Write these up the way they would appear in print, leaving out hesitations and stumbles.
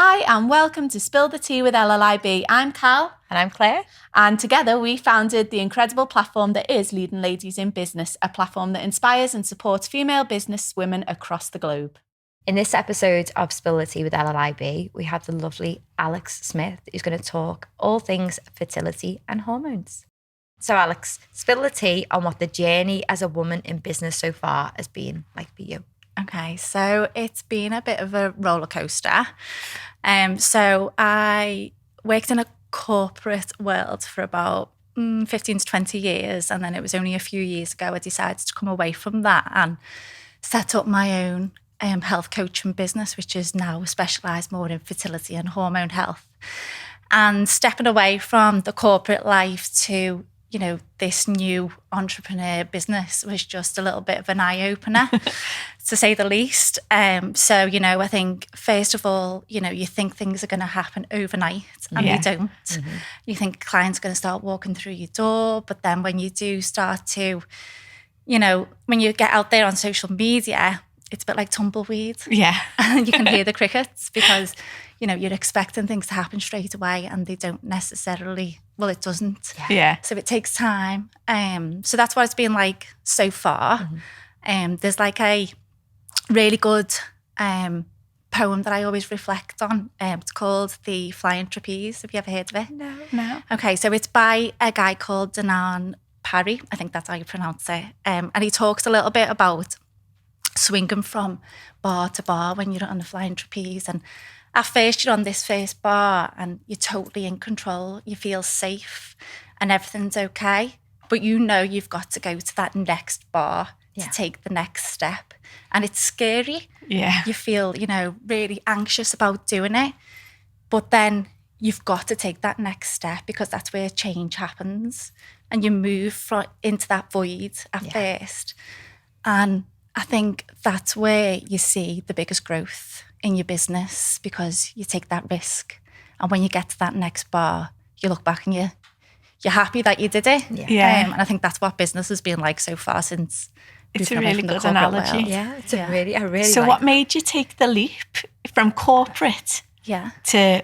Hi and welcome to Spill the Tea with LLIB. I'm Cal. And I'm Claire. And together we founded the incredible platform that is Leading Ladies in Business, a platform that inspires and supports female business women across the globe. In this episode of Spill the Tea with LLIB, we have the lovely Alex Smith, who's going to talk all things fertility and hormones. So Alex, spill the tea on what the journey as a woman in business so far has been like for you. Okay, so it's been a bit of a roller coaster. So I worked in a corporate world for about 15 to 20 years. And then it was only a few years ago I decided to come away from that and set up my own health coaching business, which is now specialised more in fertility and hormone health. And stepping away from the corporate life to this new entrepreneur business was just a little bit of an eye-opener, to say the least. So, I think, first of all, you think things are going to happen overnight and they don't. Mm-hmm. You think clients are going to start walking through your door. But then when you do start to, when you get out there on social media, it's a bit like tumbleweed. Yeah. And you can hear the crickets because, you're expecting things to happen straight away and they don't necessarily, well, it doesn't. Yeah. So it takes time. So that's what it's been like so far. Mm-hmm. There's like a really good poem that I always reflect on. It's called The Flying Trapeze. Have you ever heard of it? No. Okay, so it's by a guy called Parry. I think that's how you pronounce it. And he talks a little bit about swinging from bar to bar when you're on the flying trapeze. And at first you're on this first bar and you're totally in control. You feel safe and everything's okay. But you've got to go to that next bar to take the next step. And it's scary. Yeah. You feel, really anxious about doing it. But then you've got to take that next step because that's where change happens. And you move into that void at first. And I think that's where you see the biggest growth in your business because you take that risk. And when you get to that next bar, you look back and you're happy that you did it. Yeah. And I think that's what business has been like so far since. It's a really good analogy. World. Yeah, it's a really. So what made you take the leap from corporate to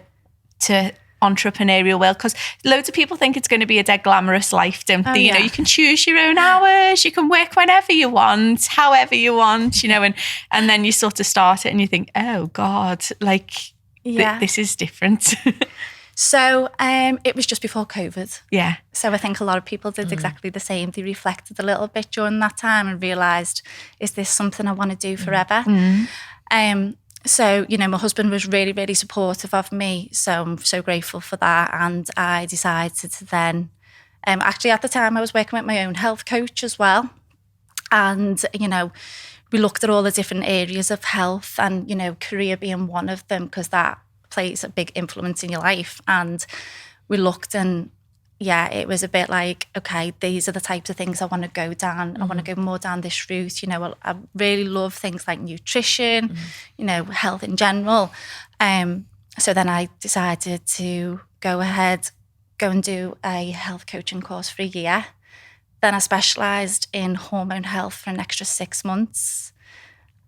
entrepreneurial world? Because loads of people think it's going to be a dead glamorous life, don't they? You can choose your own hours, you can work whenever you want, however you want, and then you sort of start it and you think, oh God, this is different. So it was just before COVID. Yeah. So I think a lot of people did exactly the same. They reflected a little bit during that time and realised, is this something I want to do forever? So, my husband was really, really supportive of me. So I'm so grateful for that. And I decided to then, actually at the time I was working with my own health coach as well. And, we looked at all the different areas of health and, career being one of them because that plays a big influence in your life. And we looked and it was a bit like, okay, these are the types of things I want to go down. Mm-hmm. I want to go more down this route. I really love things like nutrition, health in general. So then I decided to go and do a health coaching course for a year. Then I specialised in hormone health for an extra 6 months.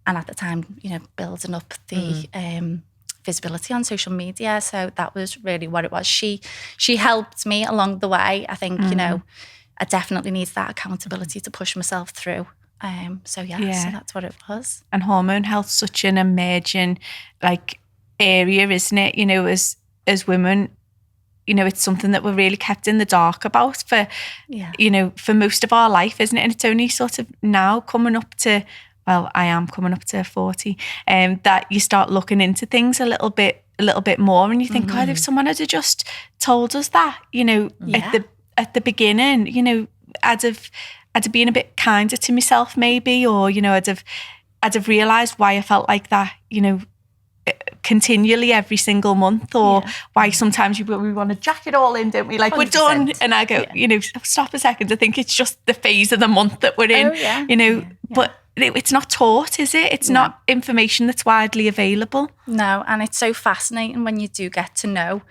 And at the time, building up the visibility on social media. So that was really what it was. She helped me along the way. I think, I definitely need that accountability to push myself through. So that's what it was. And hormone health's such an emerging area, isn't it? As women, it's something that we're really kept in the dark about for most of our life, isn't it? And it's only sort of now coming up to, well, I am coming up to 40, that you start looking into things a little bit more, and you think, God, if someone had just told us that, at the beginning, I'd have been a bit kinder to myself, maybe, or I'd have realised why I felt like that, continually every single month, or why sometimes we want to jack it all in, don't we? Like 100%. We're done, and I go, stop a second. I think it's just the phase of the month that we're in, but it's not taught, is it? It's not information that's widely available. No, and it's so fascinating when you do get to know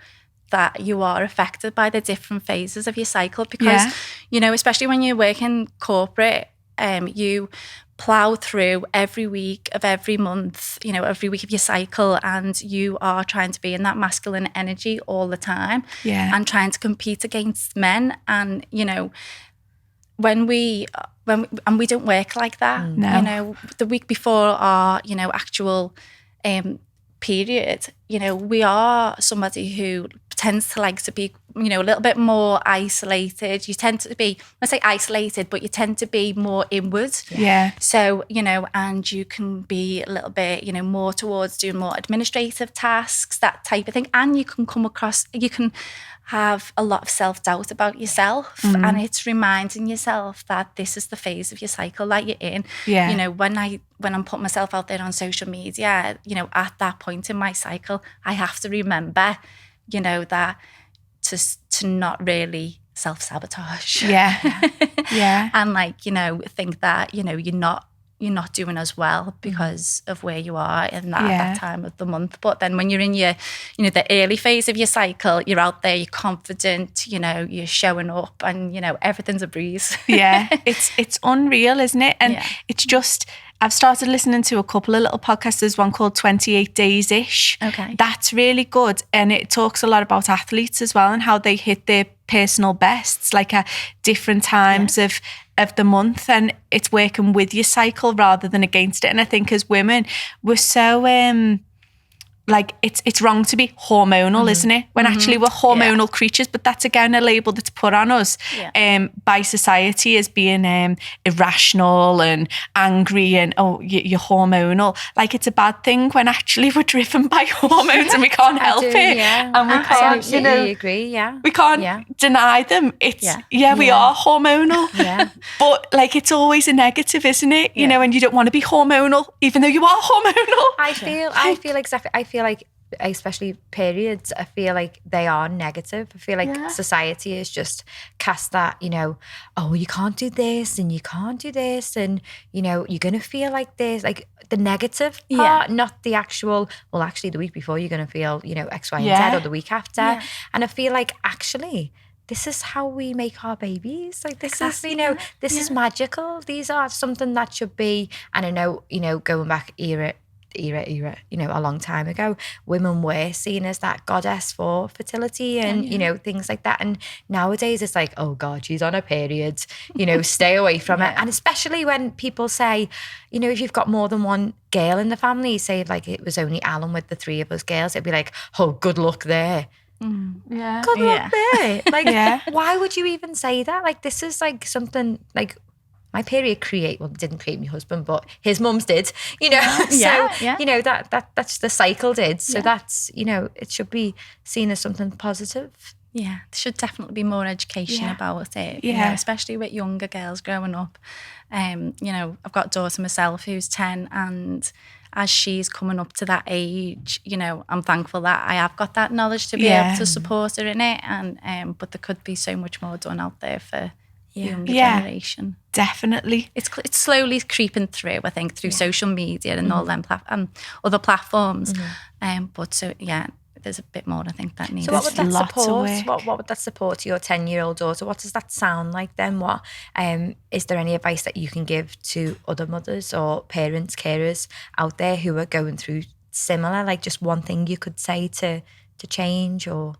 that you are affected by the different phases of your cycle because, especially when you work in corporate, you plow through every week of every month, every week of your cycle, and you are trying to be in that masculine energy all the time, and trying to compete against men. And when we don't work like that. No. The week before our actual period, we are somebody who tends to like to be, a little bit more isolated. You tend to be, I say isolated, but you tend to be more inward. Yeah. So, and you can be a little bit, more towards doing more administrative tasks, that type of thing. And you can have a lot of self-doubt about yourself. And it's reminding yourself that this is the phase of your cycle that you're in. Yeah. When I'm putting myself out there on social media, at that point in my cycle, I have to remember, that to not really self-sabotage. Yeah. Yeah. And think that, you're not doing as well because of where you are in that time of the month. But then when you're in your, the early phase of your cycle, you're out there, you're confident, you're showing up, and, everything's a breeze. Yeah. It's unreal, isn't it? And it's just, I've started listening to a couple of little podcasts. There's one called 28 Days-ish. Okay. That's really good. And it talks a lot about athletes as well and how they hit their personal bests, like at different times of the month. And it's working with your cycle rather than against it. And I think as women, we're so... it's wrong to be hormonal, isn't it? When actually we're hormonal creatures, but that's again a label that's put on us by society as being irrational and angry and you're hormonal. Like it's a bad thing when actually we're driven by hormones and we can't help it. Yeah. And we I can't, absolutely agree. Yeah, we can't deny them. It's we are hormonal. Yeah, but it's always a negative, isn't it? You know, and you don't want to be hormonal, even though you are hormonal. I feel exactly. I feel like, especially periods, I feel like they are negative. I feel like society has just cast that, oh, you can't do this and you can't do this and, you're going to feel like this, like the negative part, not the actual, well, actually the week before you're going to feel, X, Y, and Z, or the week after. Yeah. And I feel like actually this is how we make our babies. Like this is, this is magical. These are something that should be, and I know, going back era, a long time ago, women were seen as that goddess for fertility and, things like that. And nowadays it's like, oh God, she's on her period, stay away from it. And especially when people say, if you've got more than one girl in the family, say like it was only Alan with the three of us girls, it'd be like, oh, good luck there. Yeah. Good luck there. Like, why would you even say that? Like, this is like something like, my period didn't create my husband, but his mum's did, that's the cycle did. So that's, it should be seen as something positive. Yeah, there should definitely be more education about it, especially with younger girls growing up. I've got a daughter myself who's 10, and as she's coming up to that age, I'm thankful that I have got that knowledge to be able to support her in it. And but there could be so much more done out there for younger generation. Definitely. It's slowly creeping through, I think, through social media and all them other platforms. But so there's a bit more, I think, that needs. So what would that support? What would that support to your 10-year-old daughter? What does that sound like then? What is there any advice that you can give to other mothers or parents, carers out there who are going through similar? Like just one thing you could say to change or?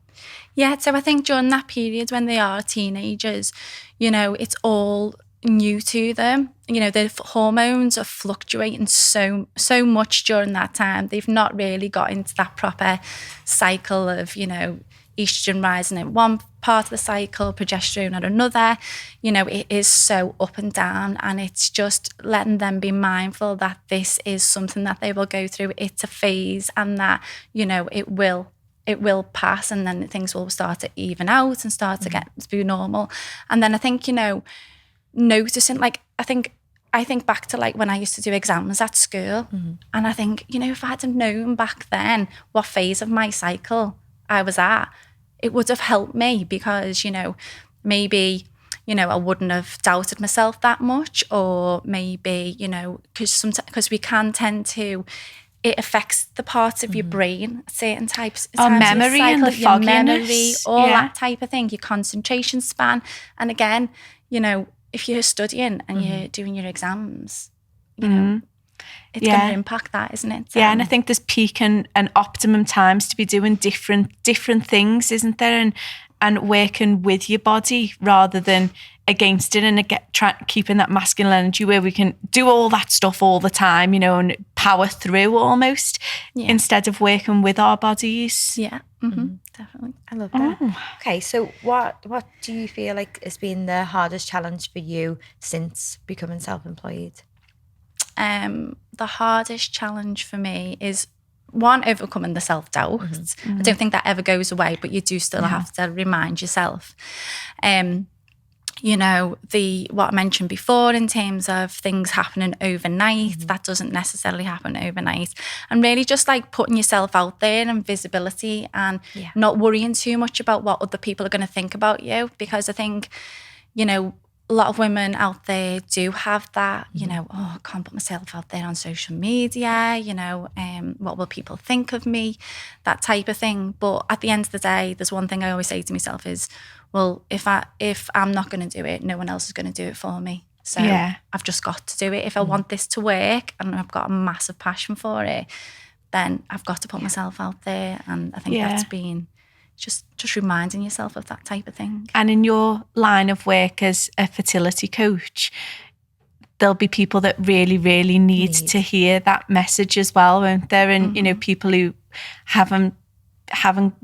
Yeah, so I think during that period when they are teenagers, it's all new to them. Their hormones are fluctuating so much during that time. They've not really got into that proper cycle of, estrogen rising in one part of the cycle, progesterone at another. It is so up and down, and it's just letting them be mindful that this is something that they will go through. It's a phase, and that, it will pass, and then things will start to even out and start to get to be normal. And then I think, noticing, like, I think back to like when I used to do exams at school, and I think, if I had known back then what phase of my cycle I was at, it would have helped me because, maybe, I wouldn't have doubted myself that much, or maybe, because we can tend to, it affects the parts of your brain, certain types. Our memory and the your memory, fogginess. all that type of thing, your concentration span. And again, if you're studying and you're doing your exams, you know, it's going to impact that, isn't it? Yeah, and I think there's peak and optimum times to be doing different things, isn't there? And working with your body rather than against it, and keeping that masculine energy where we can do all that stuff all the time, you know, and power through almost, instead of working with our bodies. Yeah, definitely. I love that. Okay, so what do you feel like has been the hardest challenge for you since becoming self-employed? The hardest challenge for me is, one, overcoming the self-doubt. I don't think that ever goes away, but you do still have to remind yourself. You know, what I mentioned before in terms of things happening overnight, that doesn't necessarily happen overnight. And really just like putting yourself out there and visibility, and not worrying too much about what other people are going to think about you. Because I think, you know, a lot of women out there do have that, you know, oh, I can't put myself out there on social media, you know, what will people think of me, that type of thing. But at the end of the day, there's one thing I always say to myself is, well, if I'm not going to do it, no one else is going to do it for me. So I've just got to do it. If I want this to work and I've got a massive passion for it, then I've got to put myself out there. And I think that's been just reminding yourself of that type of thing. And in your line of work as a fertility coach, there'll be people that really, really need to hear that message as well, won't there? And, you know, people who haven't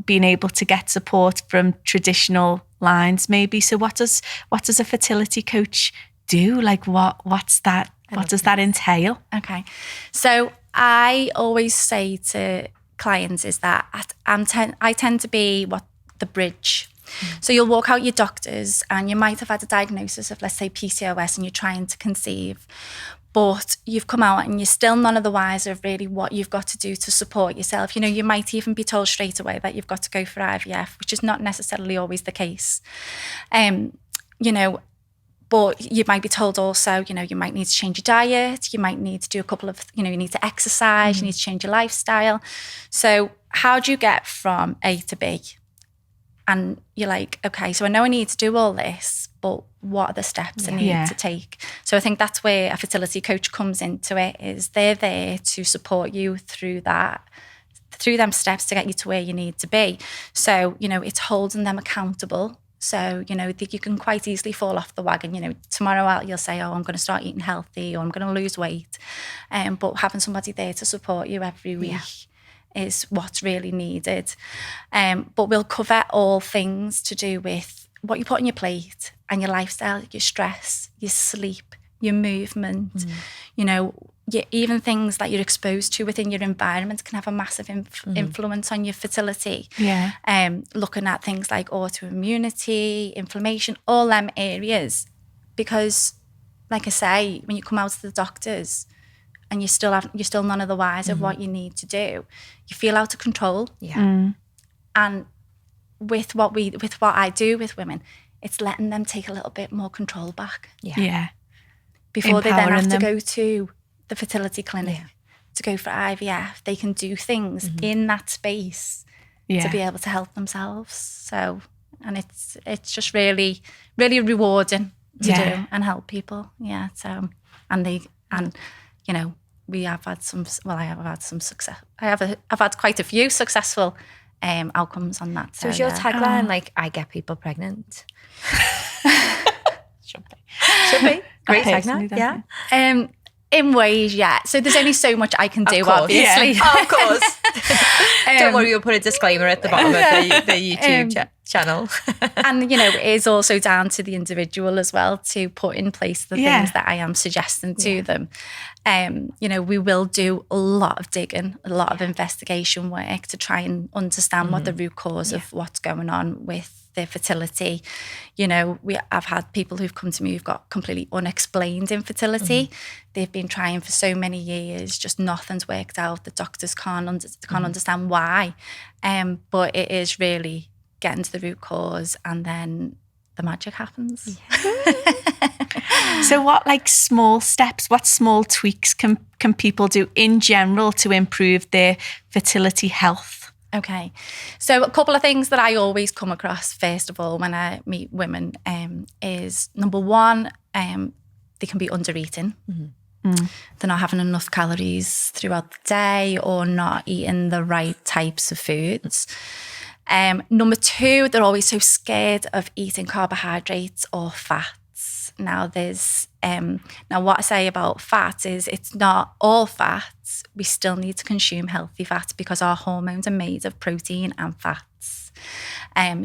been able to get support from traditional lines maybe. So what does a fertility coach do? Like what's that? What does that entail? Okay. So I always say to clients is that I tend to be the bridge. So you'll walk out your doctors and you might have had a diagnosis of, let's say, PCOS, and you're trying to conceive, but you've come out and you're still none of the wiser of really what you've got to do to support yourself. You know, you might even be told straight away that you've got to go for IVF, which is not necessarily always the case. You know, but you might be told also, you know, you might need to change your diet, you might need to do a couple of, you know, you need to exercise, you need to change your lifestyle. So how do you get from A to B? And you're like, okay, so I know I need to do all this, but what are the steps I need to take? So I think that's where a fertility coach comes into it, is they're there to support you through them steps to get you to where you need to be. So, you know, it's holding them accountable. So, you know, you can quite easily fall off the wagon. You know, tomorrow you'll say, oh, I'm going to start eating healthy, or I'm going to lose weight. But having somebody there to support you every week is what's really needed. But we'll cover all things to do with what you put on your plate and your lifestyle, your stress, your sleep, your movement, you know, even things that you're exposed to within your environment can have a massive influence on your fertility. Looking at things like autoimmunity, inflammation, all them areas. Because, like I say, when you come out to the doctors and you're still none of the wiser of what you need to do, you feel out of control. And with what I do with women, it's letting them take a little bit more control back. Before they then have to go to the fertility clinic to go for IVF, they can do things in that space to be able to help themselves. So, and it's just really, really rewarding to do and help people. So, and you know, I have had some success. I've had quite a few successful outcomes on that. So is your tagline like, I get people pregnant? Should be. Great tagline, in ways, So there's only so much I can do, obviously. Of course. Don't worry, we'll put a disclaimer at the bottom of the YouTube channel. And, you know, it is also down to the individual as well to put in place the things that I am suggesting to them. You know, we will do a lot of digging, a lot of investigation work to try and understand what the root cause of what's going on with their fertility. You know, I've had people who've come to me who've got completely unexplained infertility. They've been trying for so many years, just nothing's worked out. The doctors can't understand why. But it is really getting to the root cause, and then the magic happens. So what small steps, what small tweaks can people do in general to improve their fertility health? Okay, so a couple of things that I always come across, first of all, when I meet women, is number one, they can be under eating. They're not having enough calories throughout the day or not eating the right types of foods. Number 2, they're always so scared of eating carbohydrates or fats. Now what I say about fat is it's not all fats. We still need to consume healthy fats because our hormones are made of protein and fats.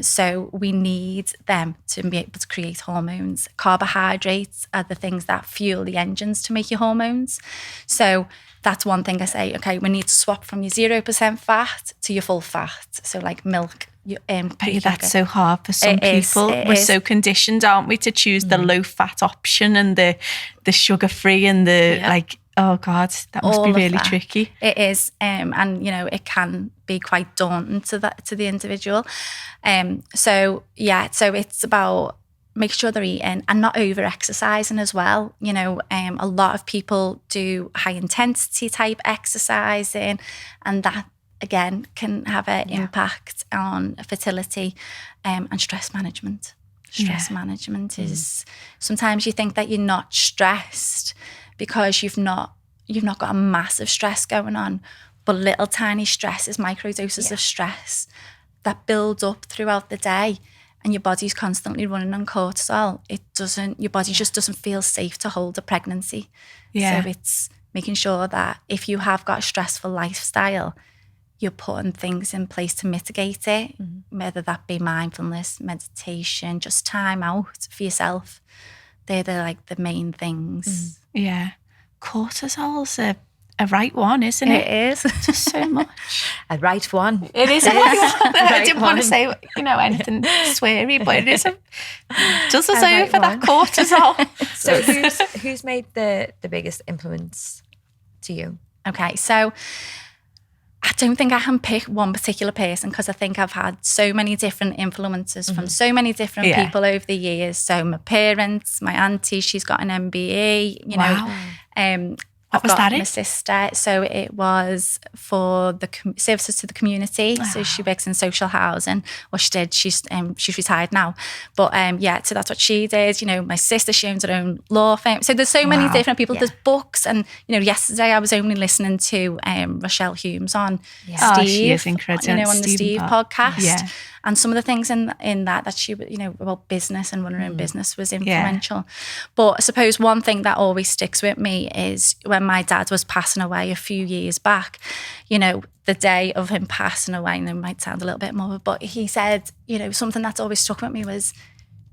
So we need them to be able to create hormones. Carbohydrates are the things that fuel the engines to make your hormones. So that's one thing I say, okay, we need to swap from your 0% fat to your full fat. So like milk. That's so hard for some people. We're so conditioned, aren't we, to choose the low fat option and the sugar free and the like, oh God, that must be really tricky. It is. And it can be quite daunting to the individual. So it's about make sure they're eating and not over exercising as well. A lot of people do high intensity type exercising, and that again can have an impact on fertility and stress management. Stress management is sometimes you think that you're not stressed because you've not got a massive stress going on, but little tiny stresses, microdoses of stress that build up throughout the day. And your body's constantly running on cortisol. Your body just doesn't feel safe to hold a pregnancy. So it's making sure that if you have got a stressful lifestyle, you're putting things in place to mitigate it, whether that be mindfulness, meditation, just time out for yourself. They're the main things. Yeah. Cortisol's a right one, isn't it? It is. Just so much. A right one. It is a right one. I didn't want to say, anything sweary, but it is does us over for that cortisol. So who's made the biggest influence to you? Okay, so I don't think I can pick one particular person because I think I've had so many different influences from so many different people over the years. So my parents, my auntie, she's got an MBE, What was that in? My sister. So it was for the services to the community. So she works in social housing. Well, she did. She's retired now. But so that's what she did. My sister, she owns her own law firm. So there's so many different people. There's books. And, yesterday I was only listening to Rochelle Humes on Steve. She is incredible. On the Steve podcast. Yeah. And some of the things in that she, about business and running her own business was influential. But I suppose one thing that always sticks with me is when my dad was passing away a few years back, the day of him passing away, and it might sound a little bit morbid, but he said, something that's always stuck with me was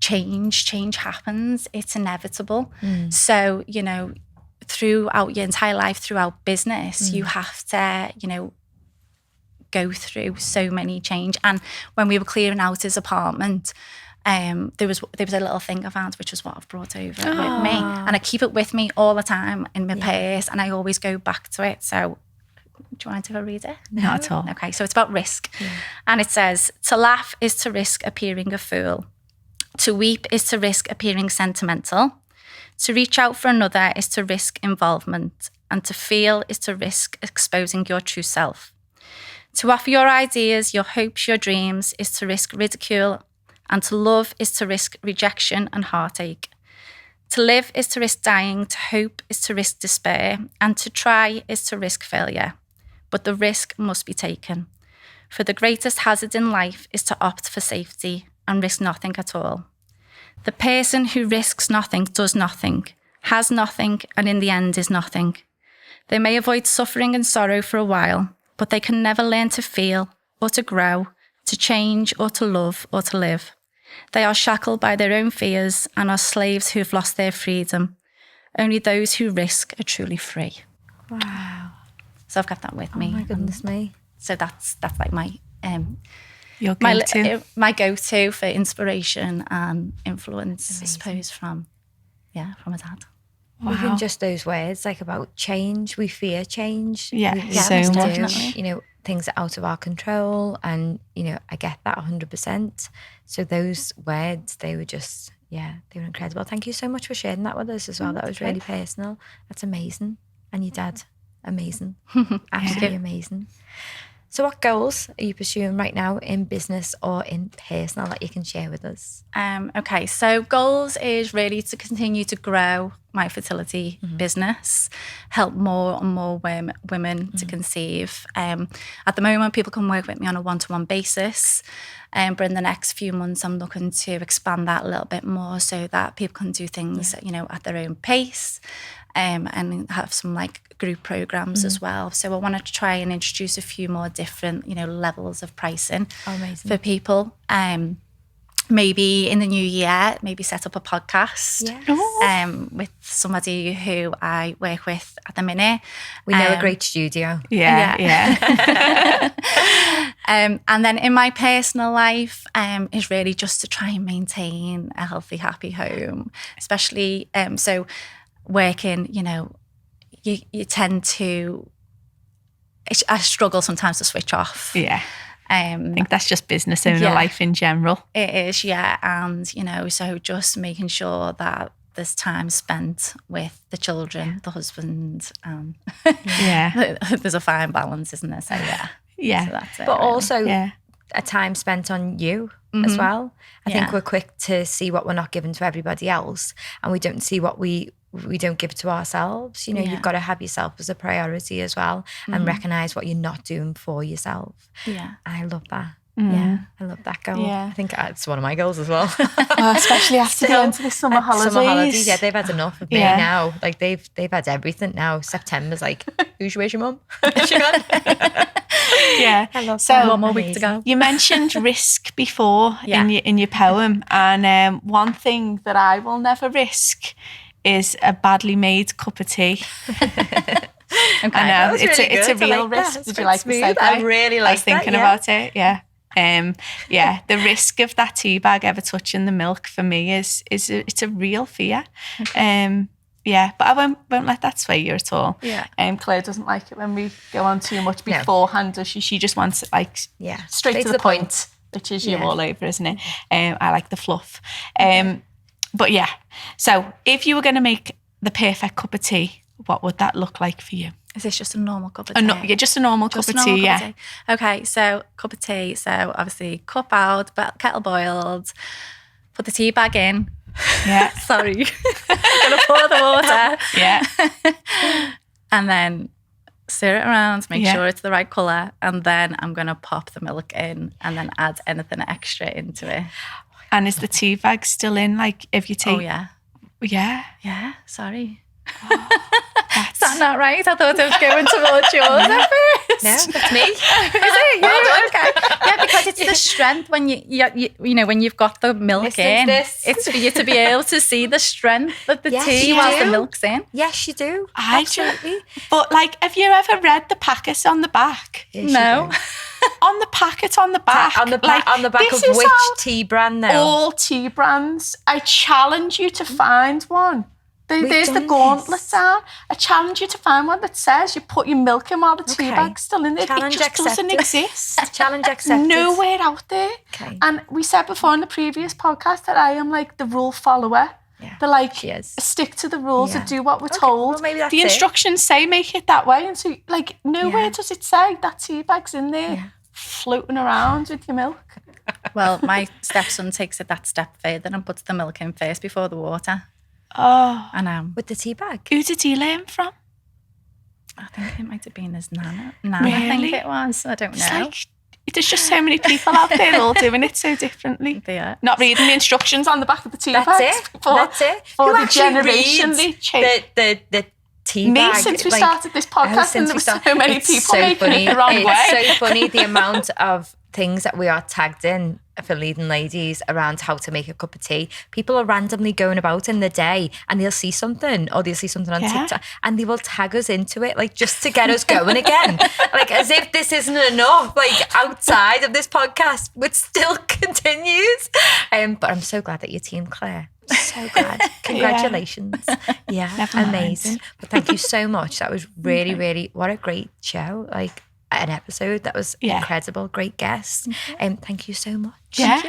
change happens. It's inevitable. So, throughout your entire life, throughout business, you have to, go through so many change. And when we were clearing out his apartment, there was a little thing I found, which was what I've brought over with me, and I keep it with me all the time in my purse, and I always go back to it. So do you want to read it? Not at all. Okay, so it's about risk, and it says, to laugh is to risk appearing a fool, to weep is to risk appearing sentimental, to reach out for another is to risk involvement, and to feel is to risk exposing your true self. To offer your ideas, your hopes, your dreams is to risk ridicule, and to love is to risk rejection and heartache. To live is to risk dying, to hope is to risk despair, and to try is to risk failure. But the risk must be taken. For the greatest hazard in life is to opt for safety and risk nothing at all. The person who risks nothing does nothing, has nothing, and in the end is nothing. They may avoid suffering and sorrow for a while, but they can never learn to feel or to grow, to change or to love or to live. They are shackled by their own fears and are slaves who have lost their freedom. Only those who risk are truly free. Wow. So I've got that with me. Oh my goodness me. So that's like my your go-to. My go-to for inspiration and influence, I suppose, from my dad. Wow. Even just those words, like about change, we fear change. So much. Things are out of our control, and I get that 100%. So those words, they were just, they were incredible. Thank you so much for sharing that with us as well. That was really personal. That's amazing. And your dad, amazing. Absolutely amazing. So what goals are you pursuing right now in business or in personal that you can share with us? Okay, so goals is really to continue to grow my fertility business, help more and more women to conceive. At the moment, people can work with me on a one-to-one basis. But in the next few months, I'm looking to expand that a little bit more so that people can do things, at their own pace, and have some like group programs as well. So I want to try and introduce a few more different, levels of pricing for people. Maybe in the new year, maybe set up a podcast with somebody who I work with at the minute. We know a great studio. Yeah. And then in my personal life is really just to try and maintain a healthy, happy home, especially so working, you tend to, I struggle sometimes to switch off. Yeah. I think that's just business owner life in general. It is, yeah. And, so just making sure that there's time spent with the children, the husband. There's a fine balance, isn't there? So, Yeah. So that's it. But also a time spent on you as well. I think we're quick to see what we're not giving to everybody else, and we don't see what we don't give to ourselves. You've got to have yourself as a priority as well, and recognise what you're not doing for yourself. Yeah. I love that. Yeah, I love that goal. Yeah. I think it's one of my goals as well. Especially after going to the summer holidays. Summer holidays, they've had enough of me now. Like they've had everything now. September's like, where's your mum? She gone? Yeah. I love so that. One more week to go. You mentioned risk before in your poem, and one thing that I will never risk is a badly made cup of tea. Okay. I know it's really a good. I real like risk. that. Did you like the segue? I really like I was thinking about it. Yeah. The risk of that tea bag ever touching the milk for me is it's a real fear. Okay. But I won't let that sway you at all. Yeah. Claire doesn't like it when we go on too much beforehand, does she? She just wants it like straight to the point, which is you all over, isn't it? I like the fluff. But yeah, so if you were going to make the perfect cup of tea, what would that look like for you? Is this just a normal cup of tea? Just a normal cup of tea, Okay, so cup of tea. So obviously cup out, but kettle boiled, put the tea bag in. Yeah. Sorry. Gonna pour the water. Yeah. And then stir it around, make sure it's the right colour, and then I'm gonna pop the milk in and then add anything extra into it. And is the tea bag still in, like, if you take... Oh, yeah. Yeah? Yeah, sorry. That's Is that not right? I thought I was going towards yours at first. No, that's me. Is it? Yeah, okay. Yeah, because it's the strength when when you've got the milk Listen to in. this. It's for you to be able to see the strength of the Yes, tea you whilst do. the milk's in. Yes, you do. Absolutely. But, like, have you ever read the packet on the back? Yes, you No. do. On the packet on the back. On the back of this is which how tea brand now? all tea brands. I challenge you to find one. There's the done gauntlet this. down. I challenge you to find one that says you put your milk in while the tea Okay. bag's still in there. Challenge It just doesn't accepted. exist. Challenge accepted. Nowhere out there. Okay. And we said before in the previous podcast that I am like the rule follower. Yeah, The like she is. stick to the rules Yeah. and do what we're told. well, maybe that's the it. instructions say make it that way, and so like nowhere Yeah. does it say that tea bag's in there floating around with your milk. Well, my stepson takes it that step further and puts the milk in first before the water. Oh, I know. With the tea bag. who did he learn from? I think it might have been his nana. I think Really? it was. I don't It's know. like there's just so many people out there all doing it so differently. Yeah. Not reading the instructions on the back of the tea That's bags it. before, That's it. for Who the actually generation reads they change. the tea Me, bag? since we started this podcast, and there were so many It's people so making funny. it the wrong It's way. so funny the amount of things that we are tagged in for leading ladies around how to make a cup of tea. People are randomly going about in the day and they'll see something, or they'll see something on TikTok, and they will tag us into it, like just to get us going again. Like as if this isn't enough, like outside of this podcast, which still continues. But I'm so glad that your team, Claire. So glad. Congratulations. Yeah, Never mind. amazing. But thank you so much. That was really, really, what a great show. Like an episode that was incredible. Great guest. Thank you so much. Yeah.